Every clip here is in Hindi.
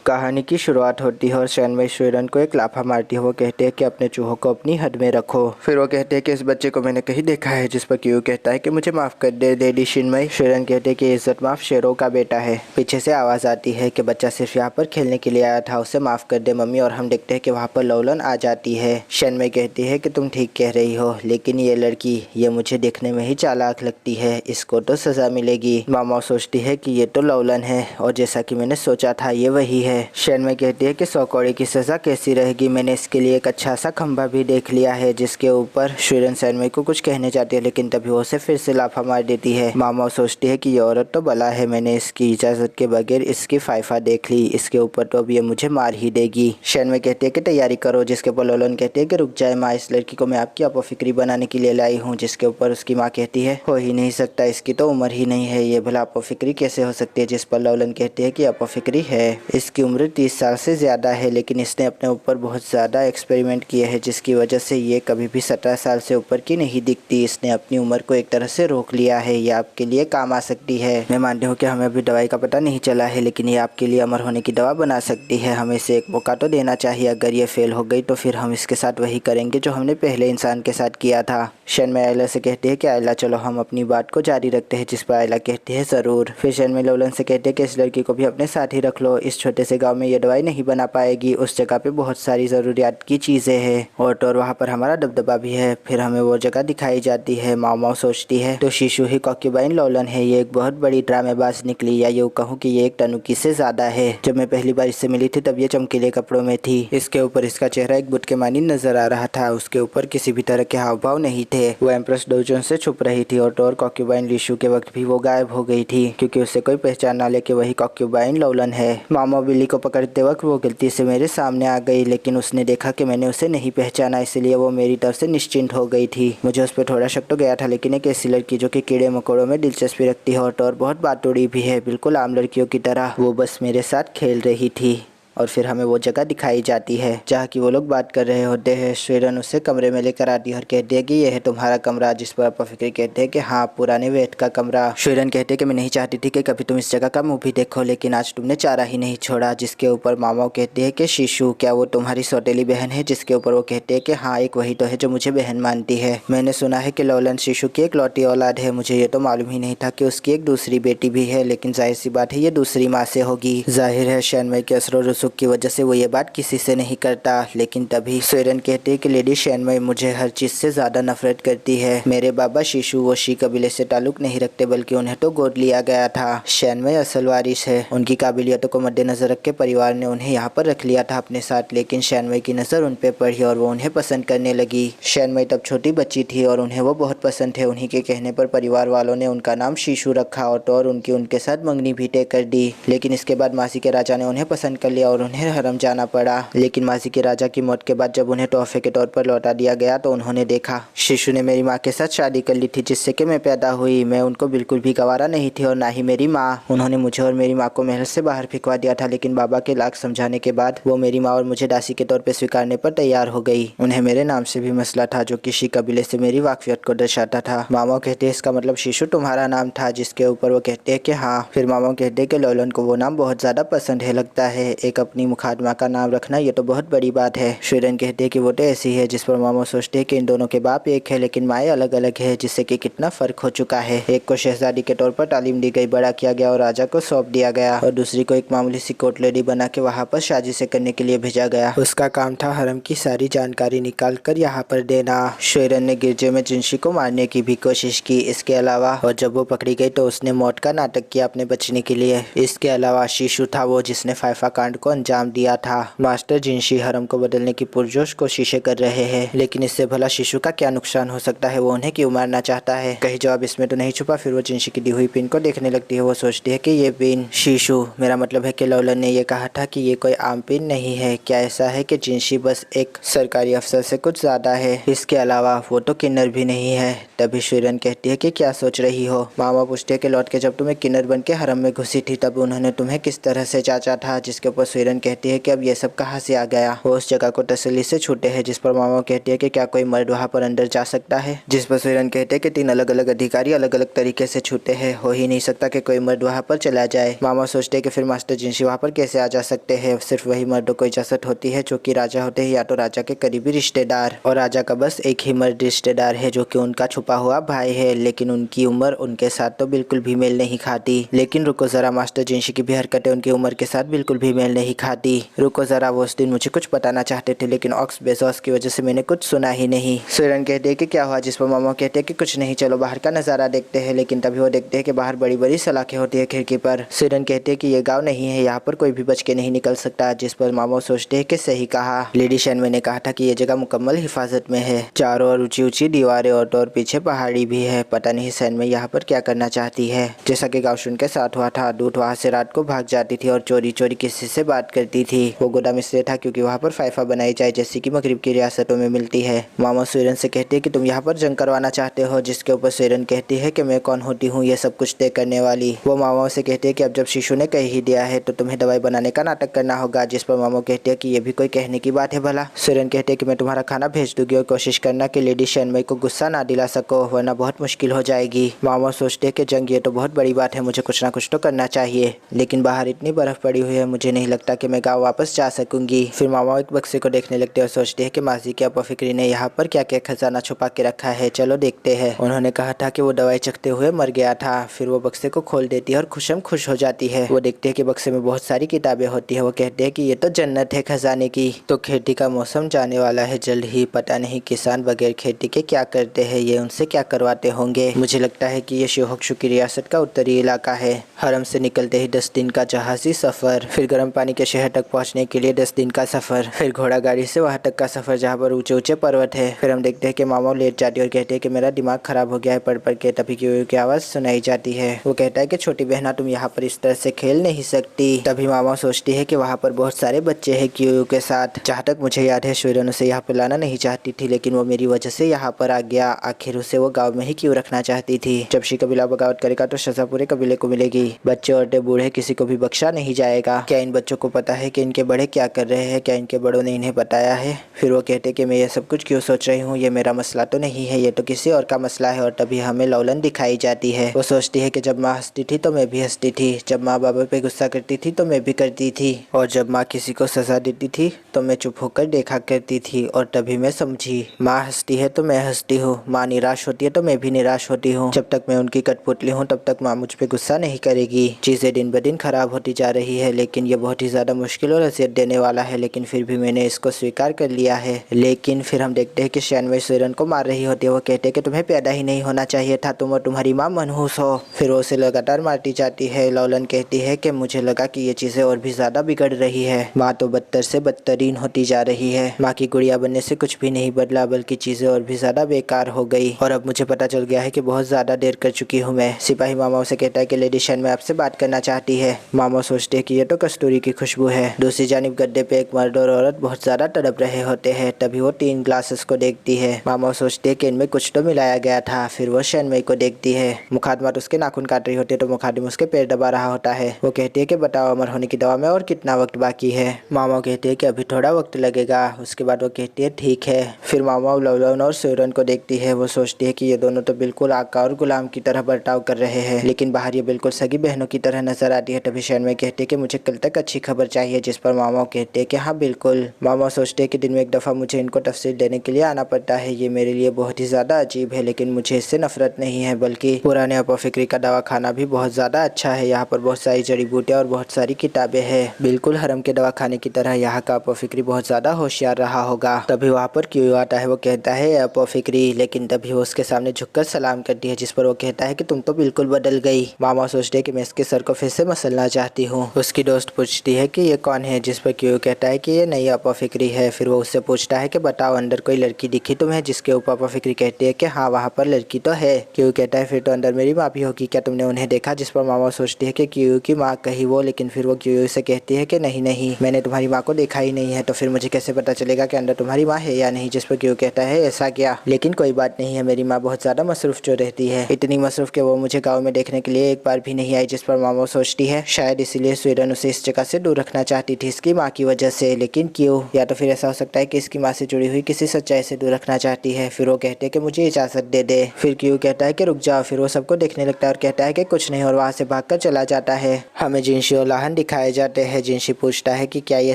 कहानी की शुरुआत होती है और शैनमई शुइरन को एक लाफा मारती है। वो कहते हैं कि अपने चूहों को अपनी हद में रखो। फिर वो कहते हैं कि इस बच्चे को मैंने कहीं देखा है, जिस पर क्यू कहता है कि मुझे माफ कर दे लेडी शिनमई। शुइरन कहते हैं कि इज्जत माफ शेरों का बेटा है। पीछे से आवाज आती है कि बच्चा सिर्फ यहाँ पर खेलने के लिए आया था, उसे माफ कर दे मम्मी। और हम देखते हैं कि वहाँ पर लौलन आ जाती है। शैनमई कहती है कि तुम ठीक कह रही हो, लेकिन ये लड़की ये मुझे देखने में ही चालाक लगती है, इसको तो सजा मिलेगी। मामा सोचती है कि ये तो लौलन है और जैसा कि मैंने सोचा था ये वही है। शैनमई कहती है कि 100 कौड़ी की सजा कैसी रहेगी, मैंने इसके लिए एक अच्छा सा खंभा भी देख लिया है जिसके ऊपर। शुइरन शैनमई को कुछ कहने जाती है, लेकिन तभी वो उसे फिर से लाफा मार देती है। मामा सोचती है कि ये औरत तो बला है, मैंने इसकी इजाजत के बगैर इसकी फाइफा देख ली, इसके ऊपर तो अब ये मुझे मार ही देगी। शैनमई कहती है कि तैयारी करो, जिसके ऊपर लौलन कहती है कि रुक जाए माँ, इस लड़की को मैं आपकी अपोफिक्री बनाने के लिए लाई हूँ। जिसके ऊपर उसकी माँ कहती है हो ही नहीं सकता, इसकी तो उम्र ही नहीं है, ये भला अपोफिक्री कैसे हो सकती है। जिस पर लौलन कहती है कि अपोफिक्री है, इसकी उम्र 30 साल से ज़्यादा है, लेकिन इसने अपने ऊपर बहुत ज़्यादा एक्सपेरिमेंट किए हैं जिसकी वजह से ये कभी भी 17 साल से ऊपर की नहीं दिखती। इसने अपनी उम्र को एक तरह से रोक लिया है, ये आपके लिए काम आ सकती है। मैं मानती हूँ कि हमें अभी दवाई का पता नहीं चला है, लेकिन ये आपके लिए अमर होने की दवा बना सकती है। हमें इसे एक मौका तो देना चाहिए, अगर ये फेल हो गई तो फिर हम इसके साथ वही करेंगे जो हमने पहले इंसान के साथ किया था। शैनमई आयला से कहती है कि आयला चलो हम अपनी बात को जारी रखते हैं, जिस पर आयला कहती है ज़रूर। फिर शैनमई लौलन से कहते हैं कि इस लड़की को भी अपने साथ ही रख लो, इस छोटे से गाँव में ये दवाई नहीं बना पाएगी, उस जगह पे बहुत सारी ज़रूरियात की चीज़ें हैं और वहाँ पर हमारा दबदबा भी है। फिर हमें वो जगह दिखाई जाती है। माओ सोचती है तो शीशु ही कॉक्यूबाइन लौलन है, ये एक बहुत बड़ी ड्रामेबाज निकली, या यूँ कहूँ कि ये एक टनुकी से ज़्यादा है। जब मैं पहली बार इससे मिली थी तब ये चमकीले कपड़ों में थी, इसके ऊपर इसका चेहरा एक बुत के मानी नजर आ रहा था, उसके ऊपर किसी भी तरह के हाव भाव नहीं थे। वो एम्प्रेस डोजोन से छुप रही थी और कॉक्यूबाइन लीशु के वक्त भी वो गायब हो गई थी, क्योंकि उससे कोई पहचान ना ले कि वही कॉक्यूबाइन लौलन है। मामा बिल्ली को पकड़ते वक्त वो गलती से मेरे सामने आ गई, लेकिन उसने देखा कि मैंने उसे नहीं पहचाना, इसलिए वो मेरी तरफ से निश्चिंत हो गई थी। मुझे उस पर थोड़ा शक तो गया था, लेकिन एक ऐसी लड़की जो कि कीड़े मकोड़ों में दिलचस्पी रखती है और बहुत बातूड़ी भी है, बिल्कुल आम लड़कियों की तरह, वो बस मेरे साथ खेल रही थी। और फिर हमें वो जगह दिखाई जाती है जहाँ की वो लोग बात कर रहे होते हैं। शुइरन उसे कमरे में लेकर आती है और कहती है कि ये है तुम्हारा कमरा, जिस पर अपोफिक्री कहते हैं कि हाँ पुराने वेट का कमरा। शुइरन कहते हैं कि मैं नहीं चाहती थी कि कभी तुम इस जगह का मुंह भी देखो, लेकिन आज तुमने चारा ही नहीं छोड़ा। जिसके ऊपर मामा कहते हैं कि शीशु क्या वो तुम्हारी सौतेली बहन है, जिसके ऊपर वो कहते हैं कि हाँ एक वही तो है जो मुझे बहन मानती है। मैंने सुना है कि लौलन शीशु की एक लौटी औलाद है, मुझे ये तो मालूम ही नहीं था कि उसकी एक दूसरी बेटी भी है, लेकिन जाहिर सी बात है ये दूसरी माँ से होगी। जाहिर है शैनमई के असर रसूख की वजह से वो ये बात किसी से नहीं करता। लेकिन तभी शुइरन कहते हैं कि लेडी शैनमई मुझे हर चीज से ज्यादा नफरत करती है। मेरे बाबा शीशु वो शी कबीले से ताल्लुक नहीं रखते, बल्कि उन्हें तो गोद लिया गया था। शैनमई असल वारिस है, उनकी काबिलियतों को मद्देनजर रख के परिवार ने उन्हें यहाँ पर रख लिया था अपने साथ, लेकिन शैनमई की नजर उन पे पड़ी और वो उन्हें पसंद करने लगी। शैनमई तब छोटी बच्ची थी और उन्हें वो बहुत पसंद थे। उन्हीं के कहने पर परिवार वालों ने उनका नाम शीशु रखा और उनके साथ मंगनी भी तय कर दी। लेकिन इसके बाद मासी के राजा ने उन्हें पसंद कर लिया और उन्हें हरम जाना पड़ा। लेकिन मासी के राजा की मौत के बाद जब उन्हें तोहफे के तौर पर लौटा दिया गया तो उन्होंने देखा शीशु ने मेरी माँ के साथ शादी कर ली थी, जिससे कि मैं पैदा हुई। मैं उनको बिल्कुल भी गवारा नहीं थी और ना ही मेरी माँ। उन्होंने मुझे और मेरी माँ को महल से बाहर फेंकवा दिया था, लेकिन बाबा के लाख समझाने के बाद वो मेरी माँ और मुझे दासी के तौर पर स्वीकारने पर तैयार हो गई। उन्हें मेरे नाम से भी मसला था, जो कि शी कबीले से मेरी वाकफियत को दर्शाता था। मामा कहते हैं इसका मतलब शीशु तुम्हारा नाम था, जिसके ऊपर वो कहते हैं कि हाँ। फिर मामा कहते हैं कि लौलन को वो नाम बहुत ज्यादा पसंद है, लगता है एक अपनी मुखादमा का नाम रखना ये तो बहुत बड़ी बात है। शुइरन कहते हैं कि वो तो ऐसी है, जिस पर मामा सोचते हैं कि इन दोनों के बाप एक है लेकिन माएँ अलग अलग है, जिससे कि कितना फर्क हो चुका है। एक को शहजादी के तौर पर तालीम दी गई, बड़ा किया गया और राजा को सौंप दिया गया, और दूसरी को एक मामूली सी कोर्ट लेडी बना के वहाँ पर शादी से करने के लिए भेजा गया। उसका काम था हरम की सारी जानकारी निकाल कर यहाँ पर देना। शुइरन ने गिरजे में जिनशी को मारने की भी कोशिश की। इसके अलावा और जब वो पकड़ी गई तो उसने मौत का नाटक किया अपने बचने के लिए। इसके अलावा शीशु था वो जिसने फाइफा कांड को अंजाम दिया था। मास्टर जिनशी हरम को बदलने की पुरजोश कोशिशें कर रहे हैं, लेकिन इससे भला शिशु का क्या नुकसान हो सकता है, वो उन्हें क्यों मारना चाहता है। कहीं जवाब इसमें तो नहीं छुपा। फिर वो जिनशी की दी हुई पिन को देखने लगती है। वो सोचती है कि ये पिन शिशु, मेरा मतलब है कि लौलन ने ये कहा था कि ये कोई आम पिन नहीं है। क्या ऐसा है कि जिनशी बस एक सरकारी अफसर से कुछ ज्यादा है? इसके अलावा वो तो किन्नर भी नहीं है। तभी शुइरन कहती है कि क्या सोच रही हो। मामा पूछते है कि लौट के जब तुम्हें किन्नर बन के हरम में घुसी थी तब उन्होंने तुम्हें किस तरह से चाचा था, जिसके ऊपर स्वीरन कहती है कि अब ये सब कहाँ से आ गया। वो उस जगह को तसल्ली से छूते हैं, जिस पर मामा कहती है कि क्या कोई मर्द वहाँ पर अंदर जा सकता है। जिस पर स्वीरन कहते हैं कि 3 अलग अलग अधिकारी अलग अलग तरीके से छूते हैं, हो ही नहीं सकता कि कोई मर्द वहाँ पर चला जाए। मामा सोचते हैं कि फिर मास्टर जिनसी वहाँ पर कैसे आ जा सकते हैं। सिर्फ वही मर्दों को इजाजत होती है जो कि राजा होते हैं या तो राजा के करीबी रिश्तेदार, और राजा का बस एक ही मर्द रिश्तेदार है जो कि उनका छुपा हुआ भाई है, लेकिन उनकी उम्र उनके साथ तो बिल्कुल भी मेल नहीं खाती। लेकिन रुको जरा, मास्टर जिनसी की भी हरकतें उनकी उम्र के साथ बिल्कुल भी मेल नहीं खाती। रुको जरा, वो उस दिन मुझे कुछ बताना चाहते थे, लेकिन ऑक्स बेजोस की वजह से मैंने कुछ सुना ही नहीं। स्वीरन कहते हैं कि क्या हुआ, जिस पर मामा कहते हैं कि कुछ नहीं, चलो बाहर का नजारा देखते हैं। लेकिन तभी वो देखते हैं कि बाहर बड़ी बड़ी सलाखें होती है खिड़की पर। स्वीरन कहते हैं कि ये गाँव नहीं है, यहाँ पर कोई भी बच के नहीं निकल सकता। जिस पर मामा सोचते हैं कि सही कहा, लेडी शैनवे ने कहा था कि ये जगह मुकम्मल हिफाजत में है। चारों ओर ऊंची ऊंची दीवारें और पीछे पहाड़ी भी है। पता नहीं शैनवे यहाँ पर क्या करना चाहती है। जैसा कि गावशुन के साथ हुआ था, दूत वहाँ से रात को भाग जाती थी और चोरी चोरी किसी से बात करती थी। वो गोदाम इसलिए था क्योंकि वहाँ पर फाइफा बनाई जाए, जैसी कि मगरिब की रियासतों में मिलती है। मामा स्वीरन से कहती है कि तुम यहाँ पर जंग करवाना चाहते हो, जिसके ऊपर स्वीरन कहती है कि मैं कौन होती हूँ ये सब कुछ तय करने वाली। वो मामा से कहती है कि अब जब शिशु ने कह ही दिया है तो तुम्हें दवाई बनाने का नाटक करना होगा। जिस पर मामा कहती है कि ये भी कोई कहने की बात है भला। स्वीरन कहते हैं कि मैं तुम्हारा खाना भेज दूंगी और कोशिश करना कि लेडी शैनवे को गुस्सा ना दिला सको, वरना बहुत मुश्किल हो जाएगी। मामा सोचते हैं कि जंग ये तो बहुत बड़ी बात है, मुझे कुछ ना कुछ तो करना चाहिए, लेकिन बाहर इतनी बर्फ पड़ी हुई है, मुझे नहीं लगता कि मैं गाँव वापस जा सकूंगी। फिर मामा एक बक्से को देखने लगते हैं और सोचते हैं कि माजी की अपोफिक्री ने यहाँ पर क्या क्या खजाना छुपा के रखा है, चलो देखते हैं। उन्होंने कहा था कि वो दवाई चखते हुए मर गया था। फिर वो बक्से को खोल देती है और खुश हो जाती है। वो देखते हैं कि बक्से में बहुत सारी किताबें होती है। वो कहते हैं कि ये तो जन्नत है खजाने की। तो खेती का मौसम जाने वाला है जल्द ही, पता नहीं किसान बगैर खेती के क्या करते हैं, ये उनसे क्या करवाते होंगे। मुझे लगता है कि ये शिहोक्शु की रियासत का उत्तरी इलाका है। हरम से निकलते ही 10 दिन का जहाजी सफर, फिर गर्म पानी के शहर तक पहुंचने के लिए 10 दिन का सफर, फिर घोड़ा गाड़ी से वहां तक का सफर जहां पर ऊंचे ऊंचे पर्वत है। फिर हम देखते हैं कि मामा लेट जाती है और कहते हैं कि मेरा दिमाग खराब हो गया है पढ़ पढ़ के। तभी की आवाज सुनाई जाती है। वो कहता है कि छोटी बहना तुम यहाँ पर इस तरह से खेल नहीं सकती। तभी मामा सोचती है कि वहाँ पर बहुत सारे बच्चे हैं क्यू के साथ। जहाँ तक मुझे याद है स्वीरन उसे यहाँ पर लाना नहीं चाहती थी, लेकिन वो मेरी वजह से यहाँ पर आ गया। आखिर उसे वो गाँव में ही क्यों रखना चाहती थी। जब शी कबीला बगावत करेगा तो सजा पूरे कबीले को मिलेगी। बच्चे औरतें बूढ़े किसी को भी बख्शा नहीं जाएगा। क्या इन बच्चों को पता है कि इनके बड़े क्या कर रहे हैं? क्या इनके बड़ों ने इन्हें बताया है? फिर वो कहते कि मैं ये सब कुछ क्यों सोच रही हूँ, ये मेरा मसला तो नहीं है, ये तो किसी और का मसला है। और तभी हमें लौलन दिखाई जाती है। वो सोचती है कि जब माँ हंसती थी तो मैं भी हंसती थी, जब माँ बाबा पे गुस्सा करती थी तो मैं भी करती थी, और जब माँ किसी को सजा देती थी तो मैं चुप होकर देखा करती थी। और तभी मैं समझी, माँ हंसती है तो मैं हंसती हूँ, माँ निराश होती है तो मैं भी निराश होती हूँ। जब तक मैं उनकी कठपुतली हूँ तब तक माँ मुझ पे गुस्सा नहीं करेगी। चीजें दिन ब दिन खराब होती जा रही है, लेकिन ये बहुत ही ज्यादा मुश्किल और अजियत देने वाला है, लेकिन फिर भी मैंने इसको स्वीकार कर लिया है। लेकिन फिर हम देखते हैं कि शैनवे स्वीरन को मार रही होती है। वो कहते हैं कि तुम्हें पैदा ही नहीं होना चाहिए था, तुम और तुम्हारी माँ मनहूस हो। फिर वो उसे लगातार मारती जाती है। लौलन कहती है कि मुझे लगा कि ये चीजें और भी ज्यादा बिगड़ रही है, माँ तो बदतर से बदतरीन होती जा रही है। माँ की गुड़िया बनने से कुछ भी नहीं बदला, बल्कि चीजें और भी ज्यादा बेकार हो गई। और अब मुझे पता चल गया है कि बहुत ज्यादा देर कर चुकी हूँ मैं। सिपाही मामा उसे कहता है कि लेडी शैनवे आपसे बात करना चाहती है। मामा सोचते हैं कि ये तो कस्तूरी की खुशबू है। दूसरी जानिब गद्दे पे एक मर्द और औरत बहुत ज्यादा तड़प रहे होते हैं। तभी वो 3 ग्लासेस को देखती है। मामा सोचते हैं कि इनमें कुछ तो मिलाया गया था। फिर वो शैनवे को देखती है। मुखादमात उसके नाखून काट रही होती है तो मुखादिम उसके पैर दबा रहा होता है। वो कहती है कि बताओ अमर होने की दवा में और कितना वक्त बाकी है। मामा कहती है कि अभी थोड़ा वक्त लगेगा। उसके बाद वो कहती है ठीक है। फिर मामा लौलन और स्वीरन को देखती है। वो सोचती है कि ये दोनों तो बिल्कुल आका और गुलाम की तरह बर्ताव कर रहे हैं, लेकिन बाहर ये बिल्कुल सगी बहनों की तरह नजर आती है। तभी शैनवे कहती है कि मुझे कल तक अच्छी खबर चाहिए, जिस पर मामा कहते हैं कि हाँ बिल्कुल। मामा सोचते हैं कि दिन में एक दफ़ा मुझे इनको तफसील देने के लिए आना पड़ता है। ये मेरे लिए बहुत ही ज़्यादा अजीब है, लेकिन मुझे इससे नफरत नहीं है, बल्कि पुराने अपोफिक्री का दवा खाना भी बहुत ज़्यादा अच्छा है। यहाँ पर बहुत सारी जड़ी बूटियाँ और बहुत सारी किताबें हैं, बिल्कुल हरम के दवा खाने की तरह। यहाँ का अपोफिक्री बहुत ज़्यादा होशियार रहा होगा। तभी वहाँ पर क्यों आता है। वो कहता है अपोफिक्री, लेकिन तभी वो उसके सामने झुककर सलाम करती है, जिस पर वो कहता है कि तुम तो बिल्कुल बदल गई। मामा सोचते हैं कि मैं इसके सर को फिर से मसलना चाहती हूँ। उसकी दोस्त पूछती है कि ये कौन है, जिस पर क्यों कहता है कि ये नई अपोफिक्री है। फिर वो उससे पूछता है कि बताओ अंदर कोई लड़की दिखी तुम्हें, जिसके ऊपर अपोफिक्री कहती है कि हाँ वहाँ पर लड़की तो है। क्यों कहता है फिर तो अंदर मेरी माँ भी होगी, क्या तुमने उन्हें देखा? जिस पर मामा सोचती है कि क्यों की माँ कही वो, लेकिन फिर वो क्यों से कहती है कि नहीं मैंने तुम्हारी माँ को देखा ही नहीं है, तो फिर मुझे कैसे पता चलेगा कि अंदर तुम्हारी माँ है या नहीं। जिस पर क्यों कहता है ऐसा क्या, लेकिन कोई बात नहीं है, मेरी माँ बहुत ज्यादा मसरूफ जो रहती है, इतनी मसरूफ कि वो मुझे गाँव में देखने के लिए एक बार भी नहीं आई। जिस पर मामा सोचती है शायद इसीलिए स्वीरन उसे इस जगह से दूर दूर रखना चाहती थी इसकी माँ की वजह से, लेकिन क्यों? या तो फिर ऐसा हो सकता है कि इसकी माँ से जुड़ी हुई किसी सच्चाई से दूर रखना चाहती है। फिर वो कहते हैं कि मुझे इजाजत दे दे। फिर क्यों कहता है कि रुक जाओ। फिर वो सबको देखने लगता है और कहता है कि कुछ नहीं, और वहाँ से भागकर चला जाता है। हमें जिनशी और लाहन दिखाए जाते हैं। जिनशी पूछता है कि क्या ये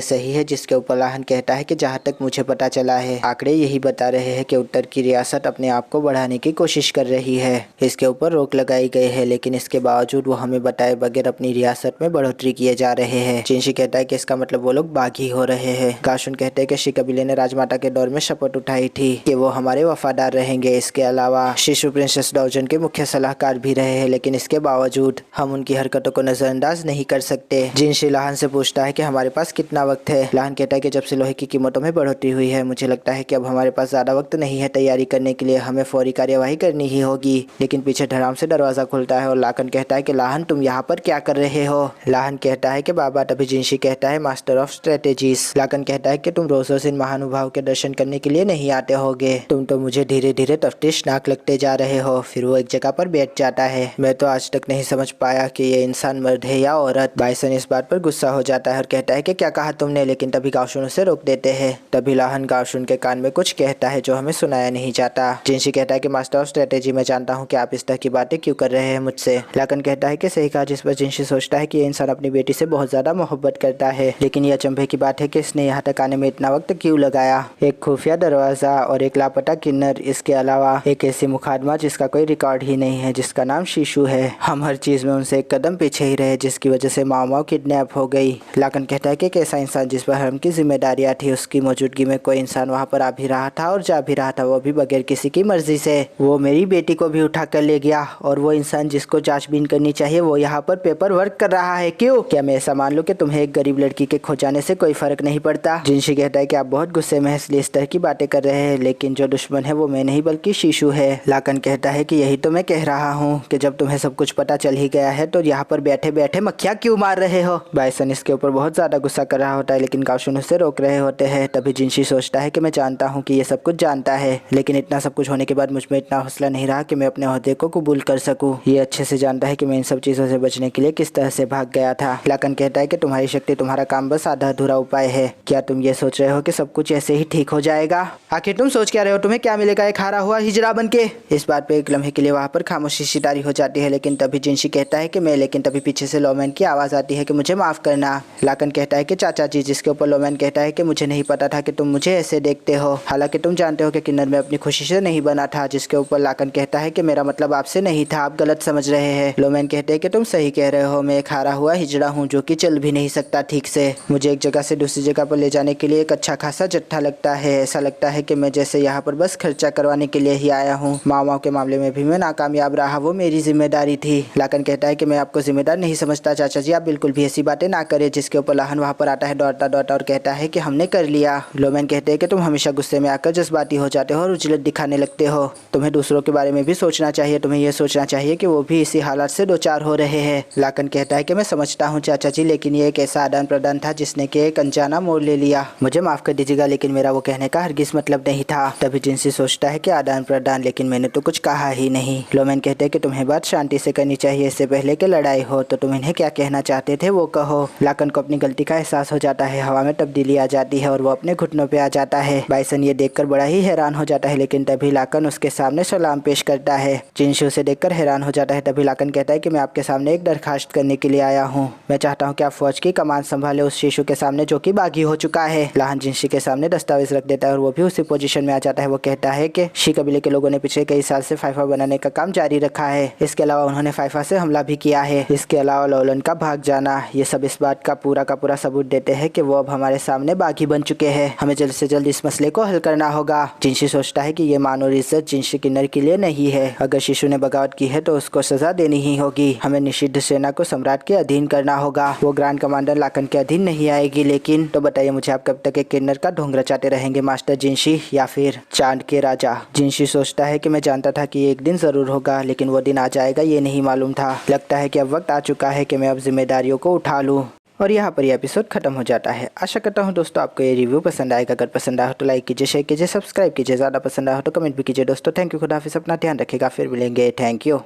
सही है, जिसके ऊपर लाहन कहता है कि जहाँ तक मुझे पता चला है आंकड़े यही बता रहे हैं कि उत्तर की रियासत अपने आप को बढ़ाने की कोशिश कर रही है। इसके ऊपर रोक लगाई गई है, लेकिन इसके बावजूद वो हमें बताए बगैर अपनी रियासत में बढ़ोतरी किए जा रहे हैं। जिनशी कहता है कि इसका मतलब वो लोग बागी हो रहे हैं। गाशुन कहते हैं कि शी कबीले ने राजमाता के दौर में शपथ उठाई थी कि वो हमारे वफादार रहेंगे। इसके अलावा शिशु प्रिंसेस डाओजन के मुख्य सलाहकार भी रहे हैं, लेकिन इसके बावजूद हम उनकी हरकतों को नजरअंदाज नहीं कर सकते। जिनशी लाहन से पूछता है कि हमारे पास कितना वक्त है। लाहन कहता है कि जब से लोहे की कीमतों में बढ़ोतरी हुई है मुझे लगता है कि अब हमारे पास ज्यादा वक्त नहीं है तैयारी करने के लिए, हमें फौरी कार्यवाही करनी ही होगी। लेकिन पीछे धड़ाम से दरवाजा खुलता है और लाकन कहता है कि लाहन तुम यहाँ पर क्या कर रहे हो? लाहन कहता है कि बाबा। तभी जिनशी कहता है मास्टर ऑफ स्ट्रेटेजीज। लाकन कहता है कि तुम रोज रोज इन महानुभाव के दर्शन करने के लिए नहीं आते होगे, तुम तो मुझे धीरे धीरे तफ्तीशनाक लगते जा रहे हो। फिर वो एक जगह पर बैठ जाता है। मैं तो आज तक नहीं समझ पाया कि ये इंसान मर्द है या औरत। बाइसन इस बात पर गुस्सा हो जाता है और कहता है कि क्या कहा तुमने, लेकिन तभी गावशुन उसे रोक देते हैं। तभी लाहन गावशुन के कान में कुछ कहता है जो हमें सुनाया नहीं जाता। जिनशी कहता है कि मास्टर ऑफ स्ट्रेटेजी मैं जानता हूँ कि आप इस तरह की बातें क्यों कर रहे हैं मुझसे। लाकन कहता है कि सही कहा, जिस पर जिनशी सोचता है कि ये इंसान अपनी बेटी से बहुत ज्यादा मोहब्बत करता है, लेकिन ये अचंभे की बात है कि इसने यहाँ तक आने में इतना वक्त क्यों लगाया। एक खुफिया दरवाजा और एक लापता किन्नर, इसके अलावा एक ऐसी मुकादमा जिसका कोई रिकॉर्ड ही नहीं है, जिसका नाम शीशु है। हम हर चीज में उनसे एक कदम पीछे ही रहे, जिसकी वजह से माओ किडनैप हो गई। लाकन कहता है कि एक ऐसा इंसान जिस पर हरम की जिम्मेदारियां थी, उसकी मौजूदगी में कोई इंसान वहाँ पर आ भी रहा था और जा भी रहा था, वो भी बगैर किसी की मर्जी से। वो मेरी बेटी को भी उठा कर ले गया, और वो इंसान जिसको जांचबीन करनी चाहिए वो यहाँ पर पेपर वर्क कर रहा है। क्यों? क्या मैं ऐसा मान लूं कि तुम्हें एक गरीब लड़की के खो जाने से कोई फर्क नहीं पड़ता? जिनशी कहता है कि आप बहुत गुस्से में इसलिए इस तरह की बातें कर रहे हैं, लेकिन जो दुश्मन है वो मैं नहीं बल्कि शीशु है। लाकन कहता है कि यही तो मैं कह रहा हूँ कि जब तुम्हें सब कुछ पता चल ही गया है तो यहाँ पर बैठे बैठे मक्खियाँ क्यों मार रहे हो? बाइसन इसके ऊपर बहुत ज्यादा गुस्सा कर रहा होता है, लेकिन गावशुन उसे रोक रहे होते हैं। तभी जिनशी सोचता है कि मैं जानता हूँ कि ये सब कुछ जानता है, लेकिन इतना सब कुछ होने के बाद मुझ में इतना हौसला नहीं रहा कि मैं अपने ओहदे को कबूल कर सकूं। ये अच्छे से जानता है कि मैं इन सब चीजों से बचने के लिए किस तरह से भाग गया था। लाकन कहता है कि तुम्हारी शक्ति, तुम्हारा काम बस आधा अधूरा उपाय है। क्या तुम ये सोच रहे हो कि सब कुछ ऐसे ही ठीक हो जाएगा? आखिर तुम सोच क्या रहे हो? तुम्हें क्या मिलेगा एक हारा हुआ हिजड़ा बन के? इस बात पे एक लम्हे के लिए वहाँ पर खामोशी सी तारी हो जाती है, लेकिन तभी जिनशी कहता है कि मैं, लेकिन तभी पीछे से लोमैन की आवाज आती है कि मुझे माफ करना। लाकन कहता है कि चाचा जी, जिसके ऊपर लोमैन कहता है कि मुझे नहीं पता था कि तुम मुझे ऐसे देखते हो, हालांकि तुम जानते हो कि किन्नर में अपनी खुशी से नहीं बना था। जिसके ऊपर लाकन कहता है कि मेरा मतलब आपसे नहीं था, आप गलत समझ रहे हैं। लोमैन कहते हैं कि तुम सही कह रहे हो, मैं एक हारा हुआ हिजड़ा हूँ जो कि चल भी नहीं सकता ठीक से। मुझे एक जगह से दूसरी जगह पर ले जाने के लिए एक अच्छा खासा जत्था लगता है। ऐसा लगता है कि मैं जैसे यहाँ पर बस खर्चा करवाने के लिए ही आया हूँ। माओ के मामले में भी मैं नाकामयाब रहा, वो मेरी जिम्मेदारी थी। लाकन कहता है कि मैं आपको जिम्मेदार नहीं समझता चाचा जी, आप बिल्कुल भी ऐसी बातें ना करें। जिसके ऊपर लाहन वहाँ पर आता है दौड़ता दौड़ता और कहता है कि हमने कर लिया। लोमैन कहते हैं कि तुम हमेशा गुस्से में आकर जज्बाती हो जाते हो और उजलत दिखाने लगते हो। तुम्हें दूसरों के बारे में भी सोचना चाहिए, तुम्हें यह सोचना चाहिए कि वो भी इसी हालात से दो चार हो रहे हैं। लाकन कहता है कि मैं समझता हूँ चाचा जी, लेकिन ये एक ऐसा आदान प्रदान था जिसने कि एक अनजाना मोड़ ले लिया। मुझे माफ कर दीजिएगा, लेकिन मेरा वो कहने का हरगिज मतलब नहीं था। तभी जिनसी सोचता है कि आदान प्रदान, लेकिन मैंने तो कुछ कहा ही नहीं। लोमैन कहते हैं कि तुम्हें बात शांति से करनी चाहिए, इससे पहले कि लड़ाई हो। तो तुम इन्हें क्या कहना चाहते थे वो कहो। लाकन को अपनी गलती का एहसास हो जाता है, हवा में तब्दीली आ जाती है और वो अपने घुटनों पे आ जाता है। बाइसन ये देखकर बड़ा ही हैरान हो जाता है, लेकिन तभी लाकन उसके सामने सलाम पेश करता है। जिनशी उसे देखकर हैरान हो जाता है। तभी लाकन कहता है कि मैं आपके सामने एक दरखास्त करने के लिए आया हूँ। मैं चाहता हूँ कि आप फौज की कमान संभाले उस शीशु के सामने जो कि बागी हो चुका है। लाहन जिनशी के सामने दस्तावेज रख देता है और वो भी उसी पोजीशन में आ जाता है। वो कहता है कि शी कबीले के लोगों ने पिछले कई साल से फाइफा बनाने का काम जारी रखा है। इसके अलावा उन्होंने फाइफा से हमला भी किया है। इसके अलावा लोलन का भाग जाना, ये सब इस बात का पूरा सबूत देते हैं कि वो अब हमारे सामने बागी बन चुके हैं। हमें जल्द से जल्द इस मसले को हल करना होगा। जिनशी सोचता है कि ये मान और इज्जत जिनशी किन्नर के लिए नहीं है। अगर शिशु ने बगावत की है तो उसको सजा देनी ही होगी। हमें निषिद्ध सेना को सम्राट के अधीन करना होगा। वो ग्रैंड कमांडर लाकन के अधीन नहीं आएगी। लेकिन तो बताइए मुझे, आप कब तक एक किन्नर का ढोंग रचाते रहेंगे मास्टर जिनशी, या फिर चांद के राजा? जिनशी सोचता है कि मैं जानता था कि एक दिन जरूर होगा, लेकिन वो दिन आ जाएगा ये नहीं मालूम था। लगता है कि अब वक्त आ चुका है कि मैं अब जिम्मेदारियों को उठा लूँ। और यहाँ पर यह एपिसोड खत्म हो जाता है। आशा करता हूँ दोस्तों आपको ये रिव्यू पसंद आएगा। अगर पसंद आया हो तो लाइक कीजिए, शेयर कीजिए, सब्सक्राइब कीजिए। ज़्यादा पसंद आया हो तो कमेंट भी कीजिए। दोस्तों थैंक यू, खुदा हाफिज़, अपना ध्यान रखिएगा, फिर मिलेंगे। Thank you.